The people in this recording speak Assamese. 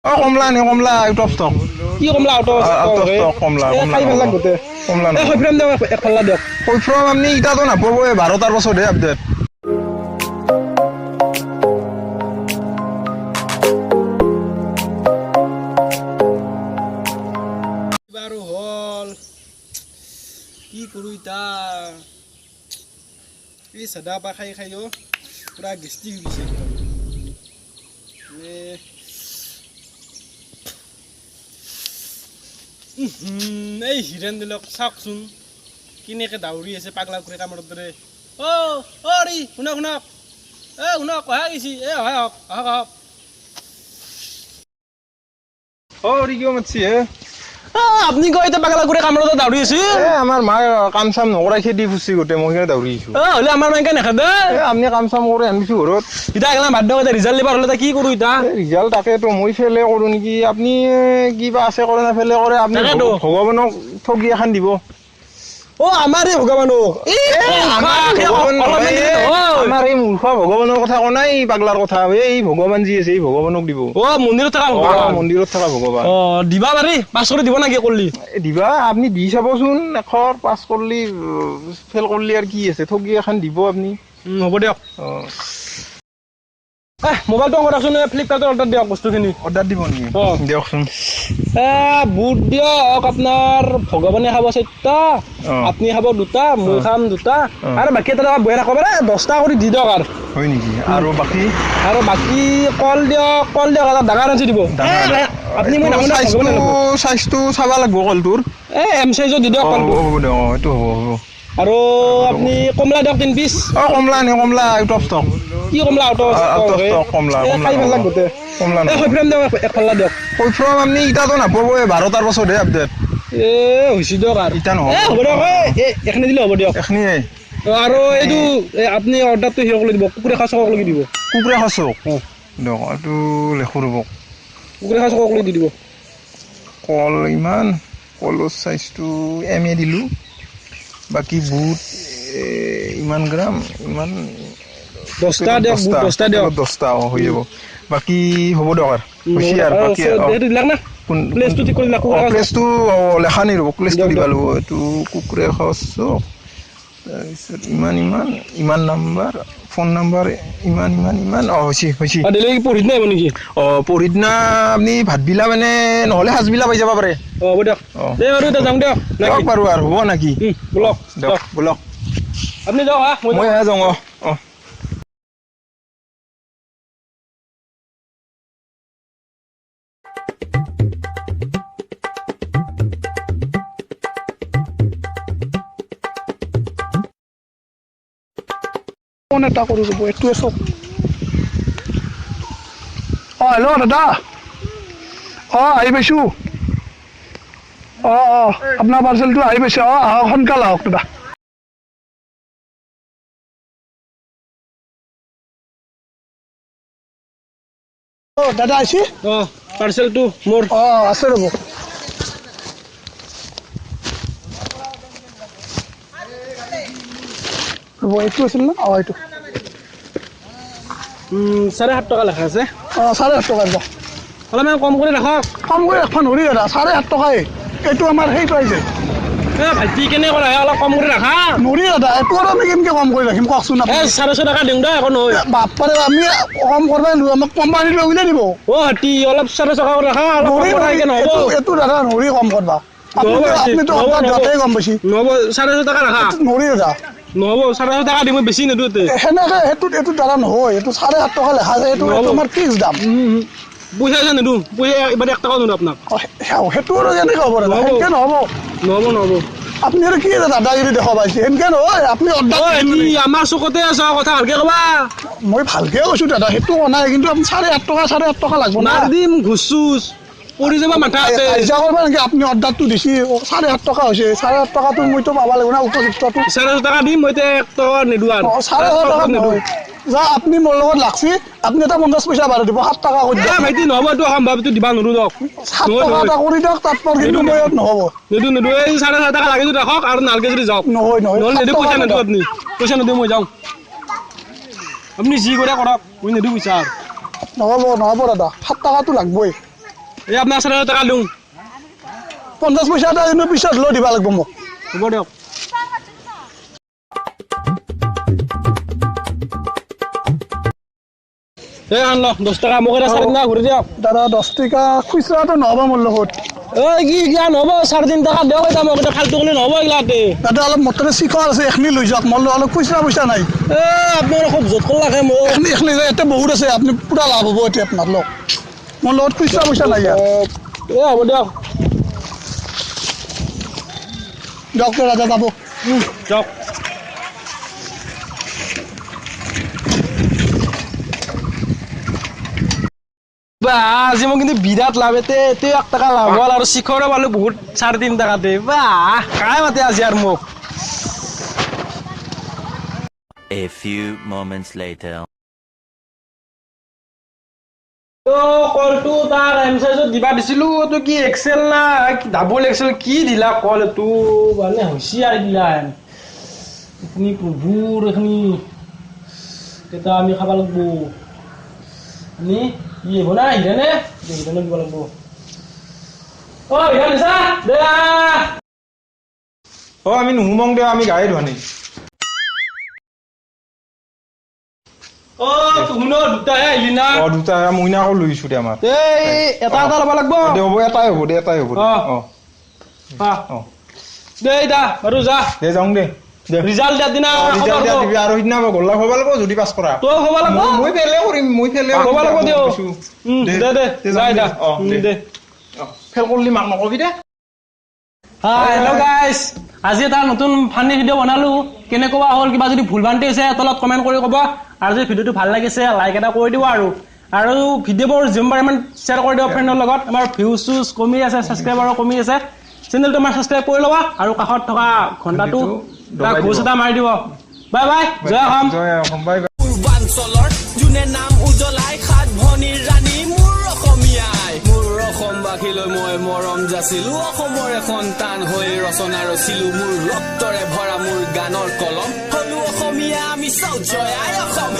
Oh, কমলা নে কমলা আউট অফ স্টক কি কমলা আউট অফ স্টক কমলা খাই ভাল লাগতে কমলা এই হইফ্রাম দেও এক ফাল্লা দেও কইফ্রম আপনি ইটা তো না পাবো 12টার বছর হে আপডেট বারো হল কি করু ইটা এই সাদা পা খাই খাইও পুরা গেস্টিক হইছে এই হিরেন দিলক চাওকচোন কিনেকে দাউৰি আছে পাগলা কৰি কামৰ দৰে ৰি শুনক শুনক শুনক অহা গৈছি আহক আহক আহক ৰি কিয় মাতছি হে আপনি কয় এতিয়া পাগলা কৰি কামৰ দৰে দাউৰি আছে আমাৰ মা কাম চাম নকৰা খেদি ফুচি গোটে মই কিনে দাউৰি আছো হলে আমাৰ মাইকা নেখাদে আপনি কাম চাম কৰে আনিছো ঘৰত ইটা এগলা বাধ্য কৰি ৰিজাল্ট দিবাৰ হলে কি কৰো ইটা ৰিজাল্ট তাকে তো মই ফেলে কৰো নেকি আপনি কিবা আছে কৰে না ফেলে কৰে আপনি ভগৱানক ঠগি এখন দিব আমাৰ এই ভগৱানক আমাৰ এই মূৰ্খ ভগৱানৰ কথা কোৱা নাই পাগলাৰ কথা এই ভগৱান যি আছে এই ভগৱানক দিব মন্দিৰত থকা মন্দিৰত থকা ভগৱান দিবা পাৰি পাছ কৰি দিব নাকি কৰলি দিবা আপনি দি চাবচোন এখৰ পাছ করলি ফেল করলি আর কি আছে ঠগি এখন দিব আপনি হ'ব দিয়ক মোবাইলটো অন কৰাচোন ফ্লিপকাৰ্টত অৰ্ডাৰ দিয়ক বস্তুখিনি অৰ্ডাৰ দিব নেকি দিয়কচোন বুট দিয়ক আপোনাৰ ভগৱানে খাব 4টা আপুনি খাব 2টা মই খাম 2টা আৰু বাকী এটা বহে ৰাখব 10টা কৰি দি দিয়ক আৰু হয় নেকি আৰু বাকী কল দিয়ক এটা ডাঙৰ আনি দিব আপুনি মই নাম সাইজটো চাবা লাগব কলটোৰ এম সাইজত দি দিয়ক কলটো হ'ব দে এইটো হ'ব আৰু আপুনি কমলা দিয়ক 3 পিচ কমলা নে কমলা আউট অফ স্টক কি কমলা আউট অফ স্টক কমলা খাই ভাল লাগতে কমলা এই হইফ্রাম দেও এক ফাল্লা দিয়ক কইফ্রম আপনি ইটা তো না পাবো 12টার বছর হে আপডেট হৈছি দিয়ক আৰু ইটা নহব হ'ব দিয়ক এখনি দিলে হ'ব দিয়ক এখনি আৰু এইটো আপুনি অৰ্ডাৰটো হিৰক লৈ দিব কুকুৰে খাচকক লৈ দিব কুকুৰে খাচক দিয়ক এইটো লেখো ৰ'ব কুকুৰে খাচকক লৈ দি দিব কল ইমান কলৰ সাইজটো এম এ দিলো বাকি বুট ইমান গ্রাম ইমান 10টা দিয়ক 10টা দিয়ক 10টা হৈ যাব বাকি হ'ব দিয়ক আৰু খুশি আৰু বাকি এইটো দিলাক না প্লেসটো ঠিক কৰি দিলাক প্লেসটো লেখা নি ৰ'ব প্লেসটো দিবা লাগিব এইটো কুকুৰে খাচক তাৰপিছত ইমান নাম্বাৰ ফোন নাম্বাৰ ইমান হৈছে ডেলিভাৰী পঢ়িত নাই নেকি পঢ়িদিনা আপনি ভাত বিলা মানে নহলে সাজ বিলা পাই যাব পাৰে হ'ব দিয়ক দে বাৰু এতিয়া যাম দিয়ক বাৰু আৰু হ'ব নাকি বলক দিয়ক বলক আপনি যাও মই যাওঁ ফোন এটা কৰি ৰ'ব এইটোৱে চক হেল্ল' দাদা আহি পাইছোঁ আপোনাৰ পাৰ্চেলটো আহি পাইছে আহক সোনকালে আহক দাদা দাদা আহিছে পাৰ্চেলটো মোৰ আছে ৰ'ব এইটো আছিল না এইটো 7.5 টকা লেখা আছে 7.5 টকা দিয়ক অলপমান কম কৰি ৰাখক কম কৰি ৰাখিব নোৱাৰি দাদা 7.5 টকাই এইটো আমাৰ সেইটো আহিছে ভাইটি কেনে কৰা অলপ কম কৰি ৰাখা নোৱাৰি দাদা এইটো আৰু আমি কেনেকৈ কম কৰি ৰাখিম কওকচোন 450 টকা দিওঁ দে একো নহয় বাপৰে আমি কম কৰিব নোৱাৰো আমাক কোম্পানী লৈ উলিয়াই দিব ভাইটি অলপ 450 টকা কৰি ৰাখা এইটো দাদা নোৱাৰি কম কৰিব আপুনিতো দিওঁতেই গম পাইছে নহ'ব 450 টকা ৰাখা নোৱাৰি দাদা নহ'ব 450 টকা দিম বেছি নিদিওঁ সেনেকে এইটো দাদা নহয় এইটো 7.5 টকা লেখা আছে এইটো আমাৰ ফিক্স দাম পইচা নিদিওঁ পইচা এবাৰ 1 টকা দিওঁ আপোনাক সেইটো আৰু কেনেকৈ হ'ব দাদা সেনেকৈ নহ'ব আপুনি আৰু কি দাদাগিৰি দেখা পাইছে সেনেকৈ নহয় আপুনি আমাৰ চকতে আছ কথা ভালকে ক'বা মই ভালকে কৈছোঁ দাদা সেইটো কোৱা নাই কিন্তু আপুনি 8.5 টকা লাগব না দিম ঘুচ পৰি যাব মাথা আছে পইচা কৰিব নেকি আপুনি অৰ্ডাৰটো দিছে 7.5 টকা হৈছে 7.5 টকাটো মইতো পাব লাগিব না উপযুক্তটো 450 টকা দিম মই 1 টকা নিদিওঁ আৰু 7.5 টকা নহয় যা আপুনি মোৰ লগত লাগছি আপুনি এটা 50 পইচা বাঢ়াই দিব 7 টকা কৰি দিয়ক ভাইটি নহ'ব এইটো সম্ভৱটো দিবা নোৱাৰো দিয়ক 7 টকা এটা কৰি দিয়ক তাতপৰ কিন্তু মই নহ'ব নিদিওঁ এই 4.5 টকা লাগে যদি ৰাখক আৰু নালকে যদি যাওক নহয় নিদিওঁ পইচা নিদিওঁ আপুনি পইচা নিদিওঁ মই যাওঁ আপুনি যি কৰে কৰক মই নিদিওঁ পইচা নহ'ব দাদা 7 টকাটো লাগবই এই আপোনাৰ 4,000 টকা দিওঁ 50 পইচা এটা কিন্তু পিছত লৈ দিবা লাগিব মোক হ'ব দিয়ক এই আন ল 10 টকা মোক এটা 3.5 টকা ঘূৰি দিয়ক দাদা 10 টকা খুচৰাটো নহ'ব মোৰ লগত ঐ কি জ্ঞান হ'ব 3.5 টকা দিয়ক এটা মোক এটা ফালতু কৰি নহ'ব এইগিলাতে দাদা অলপ মটৰে চিখৰ আছে এখনি লৈ যাওক মোৰ অলপ খুচৰা পইচা নাই আপোনাৰ খুব জোত কল লাগে মোক এখনি ইয়াতে বহুত আছে আপুনি পুৰা লাভ হ'ব এতিয়া আপোনাৰ লওক মোৰ লগত খুচৰা পইচা নাই ইয়াত হ'ব দিয়ক দিয়ক ৰাজা যাব যাওক আজি মই কিন্তু বিৰাট লাভ এতে 1 টকা লাভ হ'ল আৰু শিখৰে পালো বহুত 3.5 টকাতে কাই মাতে আজি আৰু মোক A few moments later. কলটো তাৰ এমসাইজত দিবা দিছিলো তো কি এক্সেল না ডাবল এক্সেল কি দিলা কল এটো মানে হুঁচিয়াৰ দিলা এখনি প্ৰভুৰ এখনি কেটা আমি খাব লাগব নি ই বনা ইনে দেখিলে দিব লাগব ও ইনে সা দে আমি নুমং দে আমি গায়ে ধোৱানি তুহুনো দুটাহে আহিলি না দুটা মইনাকো লৈছো দে আমাৰ এই এটা ল'ব লাগব দে হ'ব এটাই হ'ব দে দে দা আৰু যা দে যাওঁ দে ৰিজাল্ট দিয়া দিনা ৰিজাল্ট দিয়া দিবি আৰু সিদিনা গল্লা হ'ব লাগিব যদি পাছ কৰা তই হ'ব লাগব মই ফেলে কৰিম হ'ব লাগব দিও দে যাই দা দে ফেল কৰিলি মাক নকবি দে হেল্ল' গাইজ আজি এটা নতুন ফানি ভিডিঅ' বনালো কেনেকুৱা হ'ল কিবা যদি ভুল ভ্ৰান্তি হৈছে তলত কমেণ্ট কৰি ক'ব আৰু যদি ভিডিঅ'টো ভাল লাগিছে লাইক এটা কৰি দিব আৰু ভিডিঅ'বোৰ যিমান পাৰে ইমান শ্বেয়াৰ কৰি দিব ফ্ৰেণ্ডৰ লগত আমাৰ ভিউজ কমি আছে ছাবস্ক্ৰাইবাৰো কমি আছে চেনেলটো আমাৰ ছাবস্ক্ৰাইব কৰি ল'বা আৰু কাষত থকা ঘণ্টাটো ঘোষ এটা মাৰি দিব বাই বাই জয় অসম বাই পূৰ্বাঞ্চলৰ যোনে নাম উজ্বলাই 7 ভনীৰ ৰাণী মোৰ অসমীয়াই মোৰ অসমবাসীলৈ মই মৰম যাচিলো অসমৰে সন্তান হৈ ৰচনা ৰচিলো মোৰ ৰক্তৰে ভৰা মোৰ গানৰ কলম হলো অসমীয়া আমি চৌ জয় অসম